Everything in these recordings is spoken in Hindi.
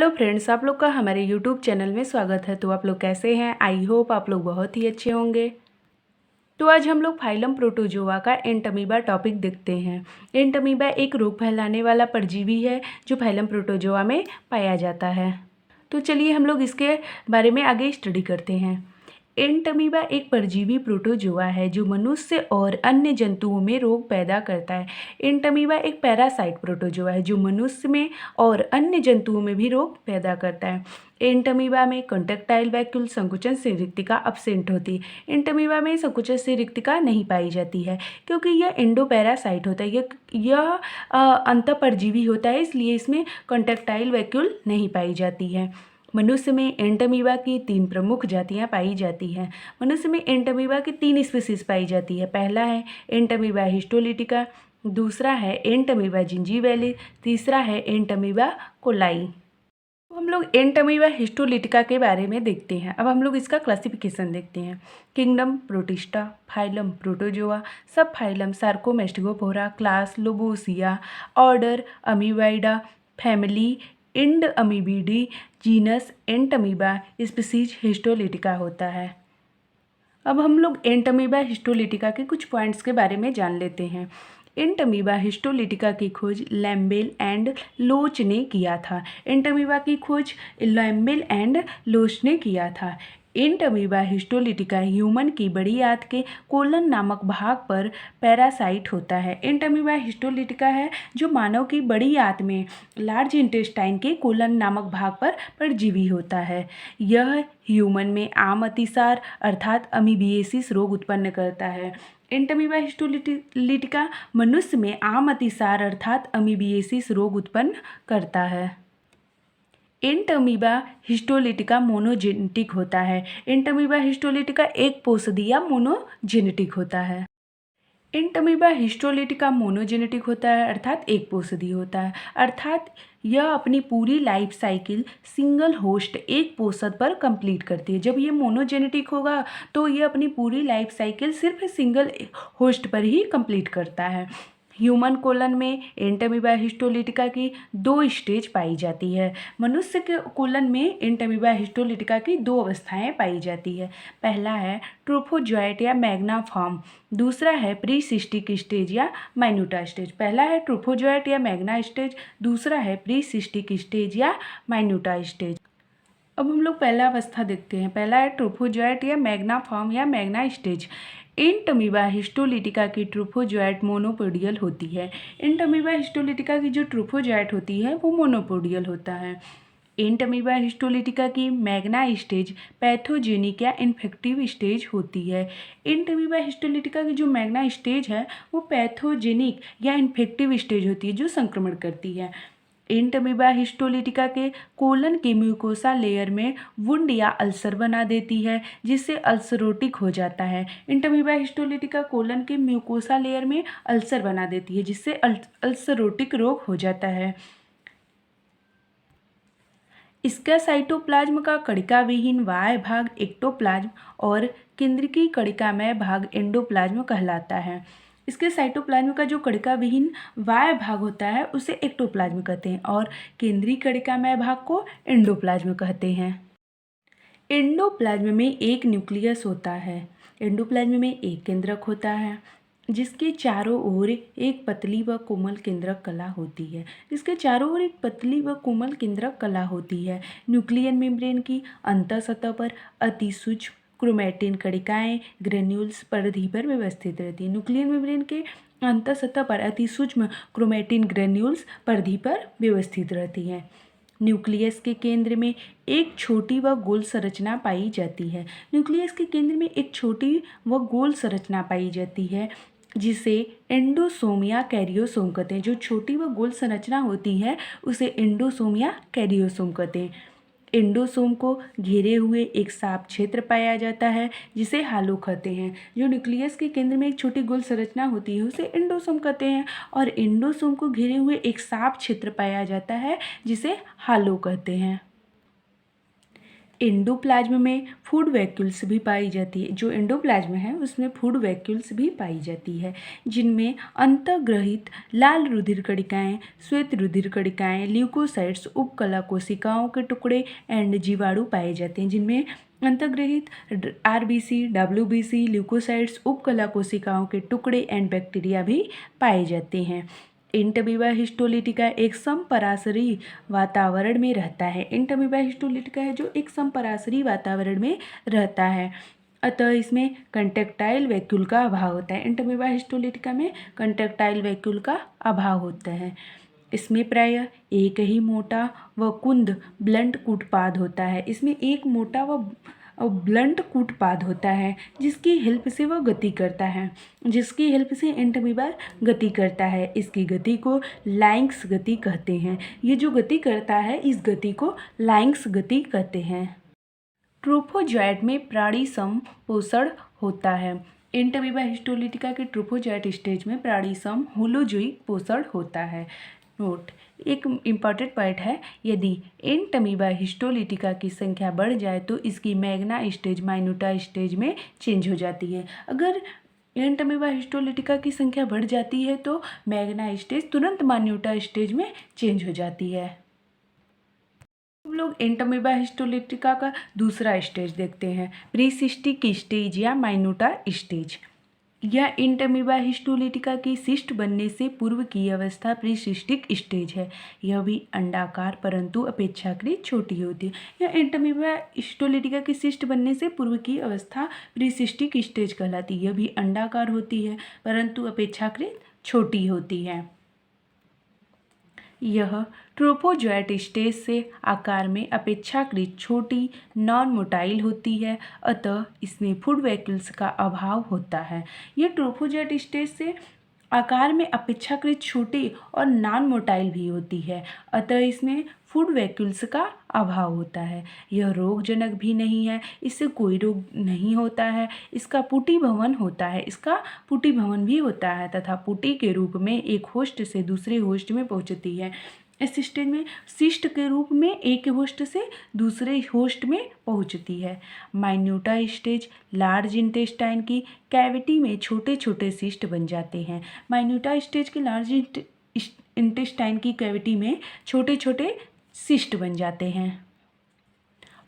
हेलो फ्रेंड्स, आप लोग का हमारे यूट्यूब चैनल में स्वागत है। तो आप लोग कैसे हैं? आई होप आप लोग बहुत ही अच्छे होंगे। तो आज हम लोग फाइलम प्रोटोजोआ का एंटमीबा टॉपिक देखते हैं। एंटमीबा एक रोग फैलाने वाला परजीवी है जो फाइलम प्रोटोजोआ में पाया जाता है। तो चलिए हम लोग इसके बारे में आगे स्टडी करते हैं। एंटमीबा एक परजीवी प्रोटोजोआ है जो मनुष्य और अन्य जंतुओं में रोग पैदा करता है। एंटमीबा एक पैरासाइट प्रोटोजोआ है जो मनुष्य में और अन्य जंतुओं में भी रोग पैदा करता है। एंटमीबा में कंट्रैक्टाइल वैक्यूल संकुचन से रिक्तिका अब्सेंट होती है। एंटमीबा में संकुचन से रिक्तिका नहीं पाई जाती है क्योंकि यह एंडोपैरासाइट होता है। यह अंतःपरजीवी होता है, इसलिए इसमें कंट्रैक्टाइल वैक्यूल नहीं पाई जाती है। मनुष्य में एंटमीबा की 3 प्रमुख जातियां पाई जाती हैं। मनुष्य में एंटमीबा की 3 स्पीसीज पाई जाती है। पहला है एंटमीबा हिस्टोलिटिका, दूसरा है एंटमीबा जिंजीवैली, तीसरा है एंटमीबा कोलाई। तो हम लोग एंटमीबा हिस्टोलिटिका के बारे में देखते हैं। अब हम लोग इसका क्लासिफिकेशन देखते हैं। Kingdom Protista, phylum Protozoa, sub phylum Sarcomastigophora, class Lobosea, order Amoebida, family Endamoebidae, genus Entamoeba, species histolytica होता है। अब हम लोग एंटमीबा हिस्टोलिटिका के कुछ पॉइंट्स के बारे में जान लेते हैं। एंटमीबा हिस्टोलिटिका की खोज लैम्बेल एंड लोच ने किया था। एंटमीबा की खोज लैम्बेल एंड लोच ने किया था। एंटमीबा हिस्टोलिटिका ह्यूमन की बड़ी आंत के कोलन नामक भाग पर पैरासाइट होता है। एंटमीबा हिस्टोलिटिका है जो मानव की बड़ी आंत में लार्ज इंटेस्टाइन के कोलन नामक भाग पर परजीवी होता है। यह ह्यूमन में आम अतिसार अर्थात अमीबिएसिस रोग उत्पन्न करता है। एंटमीबा हिस्टोलिटिका मनुष्य में आम अतिसार अर्थात अमीबिएसिस रोग उत्पन्न करता है। एंटमीबा हिस्टोलिटिका मोनोजेनेटिक होता है। एंटमीबा हिस्टोलिटिका एक पोषदी या मोनोजेनेटिक होता है। एंटमीबा हिस्टोलिटिका मोनोजेनेटिक होता है अर्थात एक पोषदी होता है, अर्थात यह अपनी पूरी लाइफ साइकिल सिंगल होस्ट एक पोषद पर कंप्लीट करती है। जब ये मोनोजेनेटिक होगा तो ये अपनी पूरी लाइफ साइकिल सिर्फ सिंगल होस्ट पर ही कंप्लीट करता है। ह्यूमन कोलन में एंटमीबा हिस्टोलिटिका की 2 स्टेज पाई जाती है। मनुष्य के कोलन में एंटमीबा हिस्टोलिटिका की 2 अवस्थाएं पाई जाती है। पहला है ट्रोफोजोइट या मैग्ना फॉर्म, दूसरा है प्रीसिस्टिक स्टेज या माइन्यूटा स्टेज। पहला है ट्रोफोजोइट या मैग्ना स्टेज, दूसरा है प्रीसिस्टिक स्टेज या माइन्यूटा स्टेज। अब हम लोग पहला अवस्था देखते हैं। पहला है ट्रोफोजोइट या मैग्ना फॉर्म या मैग्ना स्टेज। एंटमीबा हिस्टोलिटिका की ट्रोफोजोइट मोनोपोडियल होती है। एंटमीबा हिस्टोलिटिका की जो ट्रोफोजोइट होती है वो मोनोपोडियल होता है। एंटमीबा हिस्टोलिटिका की मैग्ना स्टेज पैथोजेनिक या इन्फेक्टिव स्टेज होती है। एंटमीबा हिस्टोलिटिका की जो मैग्ना स्टेज है वो पैथोजेनिक या इन्फेक्टिव स्टेज होती है जो संक्रमण करती है। एंटमीबा हिस्टोलिटिका के कोलन के म्यूकोसा लेयर में वुंड या अल्सर बना देती है जिससे अल्सरोटिक हो जाता है। एंटमीबा हिस्टोलिटिका कोलन के म्यूकोसा लेयर में अल्सर बना देती है जिससे अल्सरोटिक रोग हो जाता है। इसका साइटोप्लाज्म का कणिका विहीन बाह्य भाग एक्टोप्लाज्म और केंद्रीय कणिकामय भाग एंडोप्लाज्म कहलाता है। इसके साइटोप्लाज्म का जो कणिका विहीन बाह्य भाग होता है उसे एक्टोप्लाज्म कहते हैं और केंद्रीय कणिकामय भाग को एंडोप्लाज्म कहते हैं। एंडोप्लाज्म में एक न्यूक्लियस होता है। एंडोप्लाज्म में एक केंद्रक होता है जिसके चारों ओर एक पतली व कोमल केंद्रक कला होती है। इसके चारों ओर एक पतली व कोमल केंद्रक कला होती है। न्यूक्लियर मेम्ब्रेन की अंतः सतह पर अति सूक्ष्म क्रोमैटिन कणिकाएं ग्रेन्यूल्स परिधि पर व्यवस्थित रहती है। न्यूक्लियर मेम्ब्रेन के अंतः सतह पर अति सूक्ष्म क्रोमैटिन ग्रेन्यूल्स परिधि पर व्यवस्थित रहती हैं। न्यूक्लियस के केंद्र में एक छोटी व गोल संरचना पाई जाती है। न्यूक्लियस के केंद्र में एक छोटी व गोल संरचना पाई जाती है जिसे एंडोसोम या कैरियोसोम कहते हैं। जो छोटी व गोल संरचना होती है उसे एंडोसोम या कैरियोसोम कहते हैं। एंडोसोम को घेरे हुए एक साफ क्षेत्र पाया जाता है जिसे हालो कहते हैं। जो न्यूक्लियस के केंद्र में एक छोटी गोल संरचना होती है उसे एंडोसोम कहते हैं और एंडोसोम को घेरे हुए एक साफ क्षेत्र पाया जाता है जिसे हालो कहते हैं। एंडोप्लाज्म में फूड वैक्यूल्स भी पाई जाती है। जो एंडोप्लाज्म है उसमें फूड वैक्यूल्स भी पाई जाती है, जिनमें अंतर्ग्रहित लाल रुधिर कणिकाएँ, श्वेत रुधिर कणिकाएँ, ल्यूकोसाइट्स, उपकला कोशिकाओं के टुकड़े एंड जीवाणु पाए जाते हैं, जिनमें अंतर्ग्रहित आरबीसी, डब्ल्यूबीसी, ल्यूकोसाइट्स, उपकला कोशिकाओं के टुकड़े एंड बैक्टीरिया भी पाए जाते हैं। इंटमीबा हिस्टोलिटिका एक समपराशरी वातावरण में रहता है। इंटमीबा हिस्टोलिटिका है जो एक समपराशरी वातावरण में रहता है, अतः इसमें कंटेक्टाइल वैक्यूल का अभाव होता है। इंटमीबा हिस्टोलिटिका में कंटेक्टाइल वैक्यूल का अभाव होता है। इसमें प्रायः एक ही मोटा व कुंद ब्लंट कूटपाद होता है। इसमें एक मोटा व ब्लंट कूटपाद होता है जिसकी हेल्प से वह गति करता है, जिसकी हेल्प से एंटमीबा गति करता है। इसकी गति को लाइंक्स गति कहते हैं। ये जो गति करता है इस गति को लाइंक्स गति कहते हैं। ट्रोफोजॉइट में प्राणी समपोषण होता है। एंटमीबा हिस्टोलिटिका के ट्रोफोजॉइट स्टेज में प्राणी सम होलोजोइक पोषण होता है। नोट, एक इम्पॉर्टेंट पॉइंट है, यदि एंटमीबा हिस्टोलिटिका की संख्या बढ़ जाए तो इसकी मैग्ना स्टेज माइन्यूटा स्टेज में चेंज हो जाती है। अगर एंटमीबा हिस्टोलिटिका की संख्या बढ़ जाती है तो मैग्ना स्टेज तुरंत माइन्यूटा स्टेज में चेंज हो जाती है। हम लोग एंटमीबा हिस्टोलिटिका का दूसरा स्टेज देखते हैं, प्रीसिस्टिक स्टेज या माइन्यूटा स्टेज। यह एंटमीबा हिस्टोलिटिका की सिस्ट बनने से पूर्व की अवस्था प्रीसिस्टिक स्टेज है। यह भी अंडाकार परंतु अपेक्षाकृत छोटी होती है। यह एंटमीबा हिस्टोलिटिका की सिस्ट बनने से पूर्व की अवस्था प्रीसिस्टिक स्टेज कहलाती है। यह भी अंडाकार होती है परंतु अपेक्षाकृत छोटी होती है। यह ट्रोफोजॉइट स्टेज से आकार में अपेक्षाकृत छोटी नॉन मोटाइल होती है, अतः इसमें फूड वैक्यूल्स का अभाव होता है। यह ट्रोफोजॉइट स्टेज से आकार में अपेक्षाकृत छोटी और नॉन मोटाइल भी होती है, अतः इसमें फूड वैक्यूल्स का अभाव होता है। यह रोगजनक भी नहीं है, इससे कोई रोग नहीं होता है। इसका पुटी भवन होता है, इसका पुटी भवन भी होता है तथा पुटी के रूप में एक होस्ट से दूसरे होस्ट में पहुंचती है। इस स्टेज में सिस्ट के रूप में एक होस्ट से दूसरे होस्ट में पहुंचती है। माइन्यूटा स्टेज लार्ज इंटेस्टाइन की कैविटी में छोटे छोटे सिस्ट बन जाते हैं। माइन्यूटा स्टेज के लार्ज इंटेस्टाइन की कैविटी में छोटे छोटे सिस्ट बन जाते हैं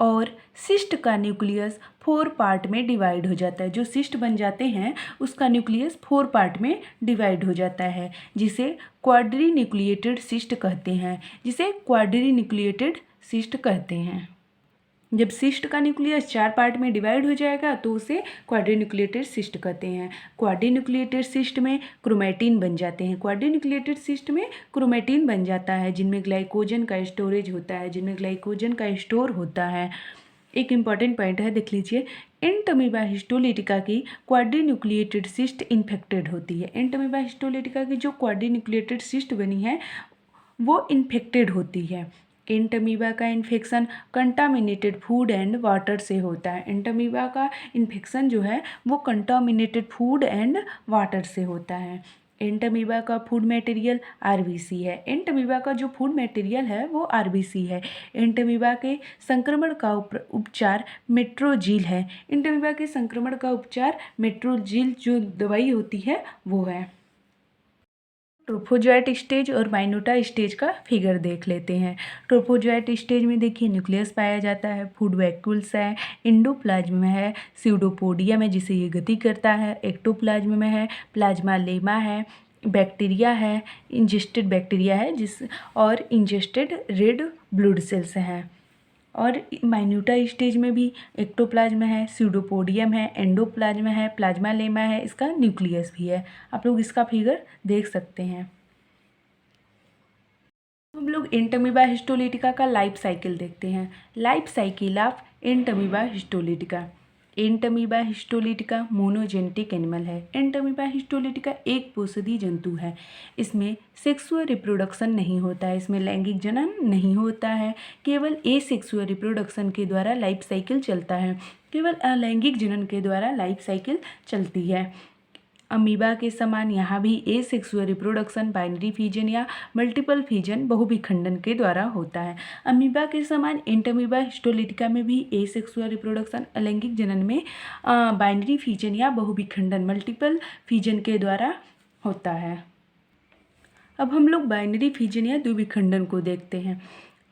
और सिस्ट का न्यूक्लियस 4 पार्ट में डिवाइड हो जाता है। जो सिस्ट बन जाते हैं उसका न्यूक्लियस 4 पार्ट में डिवाइड हो जाता है, जिसे क्वाड्री न्यूक्लिएटेड सिस्ट कहते हैं, जिसे क्वाड्री न्यूक्लिएटेड सिस्ट कहते हैं। जब सिस्ट का न्यूक्लियस 4 पार्ट में डिवाइड हो जाएगा तो उसे क्वाड्रीन्यूक्लिएटेड सिस्ट कहते हैं। क्वाड्रीन्यूक्लिएटेड सिस्ट में क्रोमैटिन बन जाते हैं। क्वाड्रीन्यूक्लिएटेड सिस्ट में क्रोमैटिन बन जाता है जिनमें ग्लाइकोजन का स्टोरेज होता है, जिनमें ग्लाइकोजन का स्टोर होता है। एक इम्पॉर्टेंट पॉइंट है, देख लीजिए, एंटमीबा हिस्टोलिटिका की क्वाड्रीन्यूक्लिएटेड सिस्ट इन्फेक्टेड होती है। एंटमीबा हिस्टोलिटिका की जो क्वाड्रीन्यूक्लिएटेड सिस्ट बनी है वो इन्फेक्टेड होती है। एंटमीबा का infection contaminated food and water से होता है। एंटमीबा का इन्फेक्शन जो है वो कंटामिनेटेड फूड एंड वाटर से होता है। एंटमीबा का फूड मटेरियल आरबीसी है। एंटमीबा का जो फूड मटेरियल है वो आरबीसी है। एंटमीबा के संक्रमण का उपचार मेट्रोजिल है। एंटमीबा के संक्रमण का उपचार मेट्रोजिल जो दवाई होती है वो है। ट्रोफोजॉइट स्टेज और माइन्यूटा स्टेज का फिगर देख लेते हैं। ट्रोफोजॉइट स्टेज में देखिए न्यूक्लियस पाया जाता है, फूड वैक्यूल्स है, एंडोप्लाज्म है, स्यूडोपोडियम है जिसे ये गति करता है, एक्टोप्लाज्म में है, प्लाज्मा लेमा है, बैक्टीरिया है, इंजेस्टेड बैक्टीरिया है और इंजेस्टेड रेड ब्लड सेल्स हैं। और माइन्यूटा स्टेज में भी एक्टोप्लाज्म है, स्यूडोपोडियम है, एंडोप्लाज्म है, प्लाज्मा लेमा है, इसका न्यूक्लियस भी है। आप लोग इसका फिगर देख सकते हैं। हम लोग एंटमीबा हिस्टोलिटिका का लाइफ साइकिल देखते हैं। Life cycle of Entamoeba histolytica. Entamoeba histolytica monogenetic animal है। एंटमीबा हिस्टोलिटिका एक पोषदी जंतु है। इसमें सेक्सुअल रिप्रोडक्शन नहीं होता है, इसमें लैंगिक जनन नहीं होता है, केवल एसेक्सुअल रिप्रोडक्शन के द्वारा लाइफ साइकिल चलता है। केवल अलैंगिक जनन के द्वारा लाइफ साइकिल चलती है। अमीबा के समान यहाँ भी एसेक्सुअल रिप्रोडक्शन बाइनरी फिजन या मल्टीपल फिजन बहुविखंडन के द्वारा होता है। अमीबा के समान एंटमीबा हिस्टोलिटिका में भी एसेक्सुअल रिप्रोडक्शन अलैंगिक जनन में बाइनरी फिजन या बहुविखंडन मल्टीपल फिजन के द्वारा होता है। अब हम लोग बाइनरी फिजन या द्विविखंडन को देखते हैं।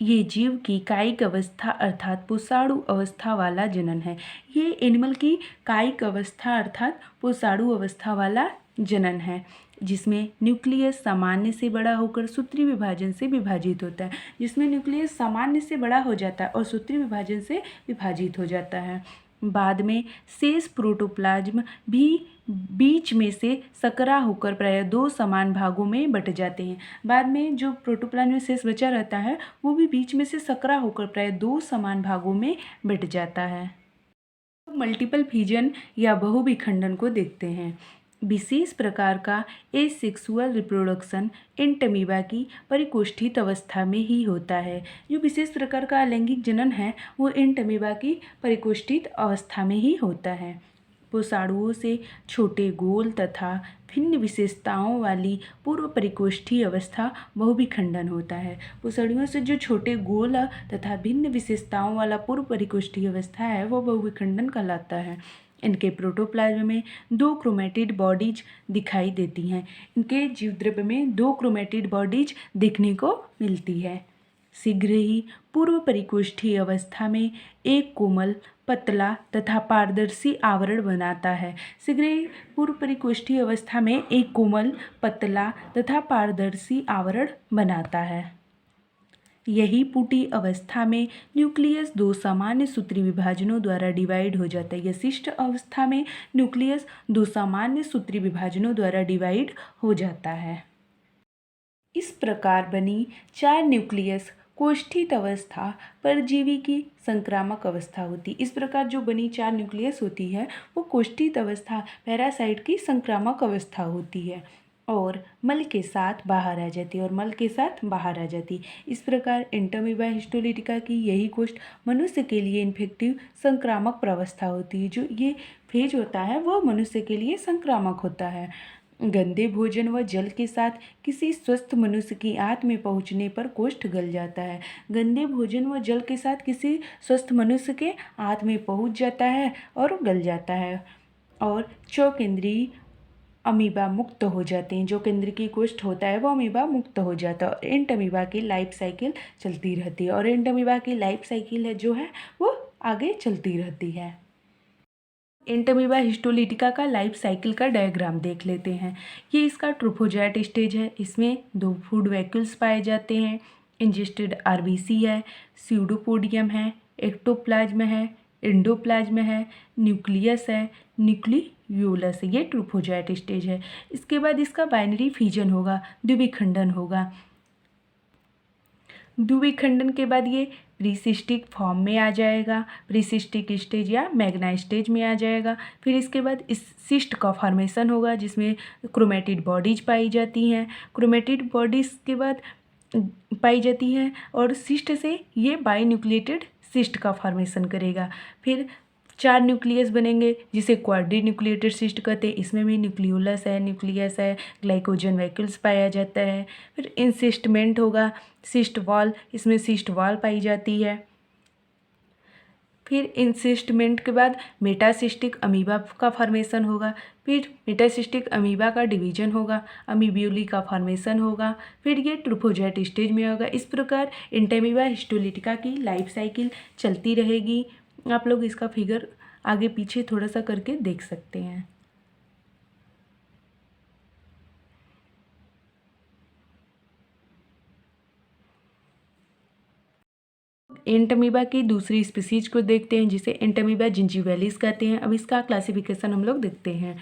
ये जीव की कायिक अवस्था अर्थात पुसाड़ु अवस्था वाला जनन है। ये एनिमल की कायिक अवस्था अर्थात पुसाड़ु अवस्था वाला जनन है, जिसमें न्यूक्लियस सामान्य से बड़ा होकर सूत्री विभाजन से विभाजित होता है। जिसमें न्यूक्लियस सामान्य से बड़ा हो जाता है और सूत्री विभाजन से विभाजित हो जाता है। बाद में शेष प्रोटोप्लाज्म भी बीच में से सकरा होकर प्रायः 2 समान भागों में बट जाते हैं। बाद में जो प्रोटोप्लाज्म में शेष बचा रहता है वो भी बीच में से सकरा होकर प्रायः 2 समान भागों में बट जाता है। मल्टीपल फिजन या बहुविखंडन को देखते हैं। विशेष प्रकार का एसेक्सुअल रिप्रोडक्शन एंटमीबा की परिकोष्ठित अवस्था में ही होता है। जो विशेष प्रकार का अलैंगिक जनन है वो एंटमीबा की परिकोष्ठित अवस्था में ही होता है। पुसाड़ुओं से छोटे गोल तथा भिन्न विशेषताओं वाली पूर्व परिकोष्ठीय अवस्था बहुविखंडन होता है। पुसाड़ुओं से जो छोटे गोल तथा भिन्न विशेषताओं वाला पूर्व परिकोष्ठीय अवस्था है वो बहुविखंडन कहलाता है। इनके प्रोटोप्लाज्म में 2 क्रोमेटिड बॉडीज दिखाई देती हैं। इनके जीवद्रव्य में 2 क्रोमेटिड बॉडीज देखने को मिलती है। शीघ्र ही पूर्व परिकोष्ठीय अवस्था में एक कोमल पतला तथा पारदर्शी आवरण बनाता है। शीघ्र ही पूर्व परिकोष्ठीय अवस्था में एक कोमल पतला तथा पारदर्शी आवरण बनाता है। यही पुटी अवस्था में न्यूक्लियस 2 सामान्य सूत्री विभाजनों द्वारा डिवाइड हो जाता है। यह शिष्ट अवस्था में न्यूक्लियस 2 सामान्य सूत्री विभाजनों द्वारा डिवाइड हो जाता है। इस प्रकार बनी 4 न्यूक्लियस कोष्ठित अवस्था परजीवी की संक्रामक अवस्था होती है। इस प्रकार जो बनी 4 न्यूक्लियस होती है वो कोष्ठित अवस्था पैरासाइट की संक्रामक अवस्था होती है और मल के साथ बाहर आ जाती है और मल के साथ बाहर आ जाती। इस प्रकार एंटमीबा हिस्टोलिटिका की यही कोष्ठ मनुष्य के लिए इन्फेक्टिव संक्रामक प्रावस्था होती है। जो ये फेज होता है वह मनुष्य के लिए संक्रामक होता है। गंदे भोजन व जल के साथ किसी स्वस्थ मनुष्य की आंत में पहुंचने पर कोष्ठ गल जाता है। गंदे भोजन व जल के साथ किसी स्वस्थ मनुष्य के आंत में पहुंच जाता है और गल जाता है और चौकेंद्रीय अमीबा मुक्त हो जाते हैं। जो केंद्रीय कोष्ठ होता है वो अमीबा मुक्त हो जाता है और एंटमीबा की लाइफ साइकिल चलती रहती है और एंटमीबा की लाइफ साइकिल है जो है वो आगे चलती रहती है। एंटमीबा हिस्टोलिटिका का लाइफ साइकिल का डायग्राम देख लेते हैं। ये इसका ट्रोफोजाइट स्टेज है। इसमें 2 फूड वैक्यूल्स पाए जाते हैं। इंजेस्टेड आरबीसी है, स्यूडोपोडियम है, एक्टोप्लाज्म है, एंडोप्लाज्म है, न्यूक्लियस है, न्यूक्लियोलस है। ये ट्रोफोजाइट स्टेज है। इसके बाद इसका बाइनरी फिजन होगा, द्विविखंडन होगा। द्विविखंडन के बाद ये प्रीसिस्टिक फॉर्म में आ जाएगा, प्रीसिस्टिक स्टेज या मैग्ना स्टेज में आ जाएगा। फिर इसके बाद इस सिस्ट का फॉर्मेशन होगा जिसमें क्रोमेटिड बॉडीज पाई जाती हैं। क्रोमेटिड बॉडीज के बाद पाई जाती है और सिस्ट से ये बाइन्यूक्लिएटेड सिस्ट का फॉर्मेशन करेगा। फिर 4 न्यूक्लियस बनेंगे जिसे क्वाड्री न्यूक्लिएटेड सिस्ट कहते हैं। इसमें भी न्यूक्लियोलस है, न्यूक्लियस है, ग्लाइकोजन वैक्यूल्स पाया जाता है। फिर इंसिस्टमेंट होगा, सिस्ट वॉल, इसमें सिस्ट वॉल पाई जाती है। फिर इंसिस्टमेंट के बाद मेटासिस्टिक अमीबा का फॉर्मेशन होगा। फिर मेटासिस्टिक अमीबा का डिवीजन होगा, अमीबियोली का फॉर्मेशन होगा। फिर ये ट्रोफोजाइट स्टेज में होगा। इस प्रकार एंटमीबा हिस्टोलिटिका की लाइफ साइकिल चलती रहेगी। आप लोग इसका फिगर आगे पीछे थोड़ा सा करके देख सकते हैं। एंटमीबा की दूसरी स्पीसीज को देखते हैं जिसे एंटमीबा जिंजीवैलिस कहते हैं। अब इसका क्लासिफिकेशन हम लोग देखते हैं।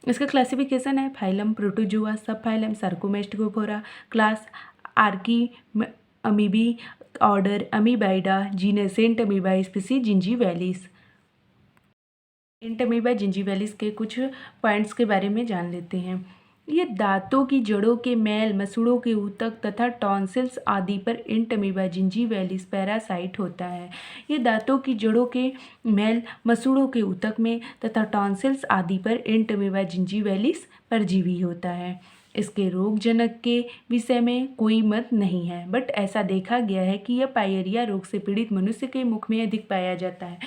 इसका क्लासिफिकेशन है phylum Protozoa, sub phylum Sarcomastigophora, class Archamoebae, order Amoebida, genus Entamoeba, species gingivalis. Entamoeba gingivalis के कुछ पॉइंट्स के बारे में जान लेते हैं। ये दांतों की जड़ों के मैल, मसूड़ों के ऊतक तथा टॉन्सिल्स आदि पर इंटमीबा जिंजीवैलिस पैरासाइट होता है। ये दांतों की जड़ों के मैल, मसूड़ों के ऊतक में तथा टॉन्सिल्स आदि पर इंटमीबा जिंजीवैलिस परजीवी होता है। इसके रोगजनक के विषय में कोई मत नहीं है, बट ऐसा देखा गया है कि यह पायरिया रोग से पीड़ित मनुष्य के मुख में अधिक पाया जाता है।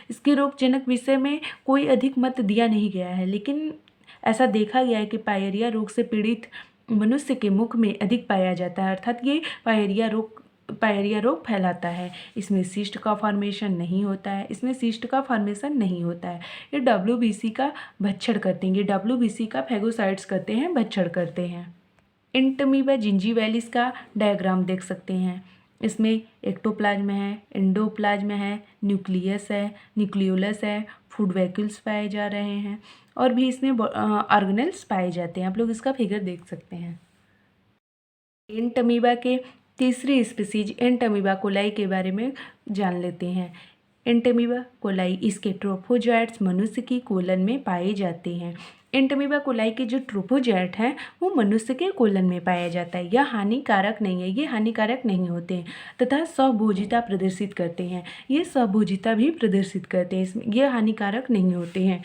इसके रोगजनक विषय में कोई अधिक मत दिया नहीं गया है, लेकिन ऐसा देखा गया है कि पायरिया रोग से पीड़ित मनुष्य के मुख में अधिक पाया जाता है, अर्थात ये पायरिया रोग फैलाता है। इसमें सिस्ट का फॉर्मेशन नहीं होता है, ये WBC का भक्षण करते हैं, ये WBC का फैगोसाइट्स करते हैं, भक्षण करते हैं। इंटमीबा जिंजीवैलिस का डायग्राम देख सकते हैं। इसमें एक्टोप्लाज्म है, एंडोप्लाज्म है, न्यूक्लियस है, न्यूक्लियोलस है, फूड वैक्यूल्स पाए जा रहे हैं और भी इसमें ऑर्गेनेल्स पाए जाते हैं। आप लोग इसका फिगर देख सकते हैं। एंटमीबा के तीसरी स्पीसीज एंटमीबा कोलाई के बारे में जान लेते हैं। एंटमीबा कोलाई इसके ट्रोफोजोइट्स मनुष्य की कोलन में पाए जाते हैं। एंटमीबा कोलाई के जो ट्रोफोजोइट हैं वो मनुष्य के कोलन में पाया जाता है। यह हानिकारक नहीं है, ये हानिकारक नहीं होते हैं तथा स्वभोजिता प्रदर्शित करते हैं, ये स्वभोजिता भी प्रदर्शित करते हैं, इसमें ये हानिकारक नहीं होते हैं।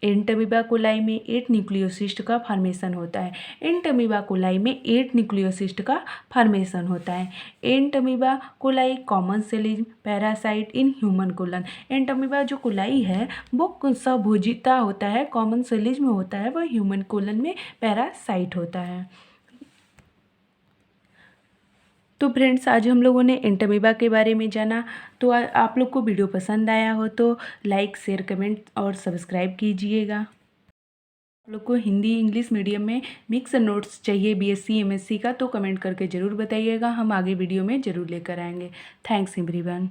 एंटमीबा कोलाई में 8 न्यूक्लियोसिस्ट का फॉर्मेशन होता है। एंटमीबा कोलाई में 8 न्यूक्लियोसिस्ट का फॉर्मेशन होता है। Entamoeba coli commensalism parasite in human colon. Entamoeba जो कोलाई है वो स्वभोजिता होता है, कॉमन सेलिज्म होता है, वह ह्यूमन कोलन में पैरासाइट होता है। तो फ्रेंड्स, आज हम लोगों ने एंटमीबा के बारे में जाना। तो आप लोग को वीडियो पसंद आया हो तो लाइक, शेयर, कमेंट और सब्सक्राइब कीजिएगा। आप लोग को हिंदी इंग्लिश मीडियम में मिक्स नोट्स चाहिए BSc MSc का तो कमेंट करके ज़रूर बताइएगा, हम आगे वीडियो में ज़रूर लेकर आएंगे। Thanks everyone.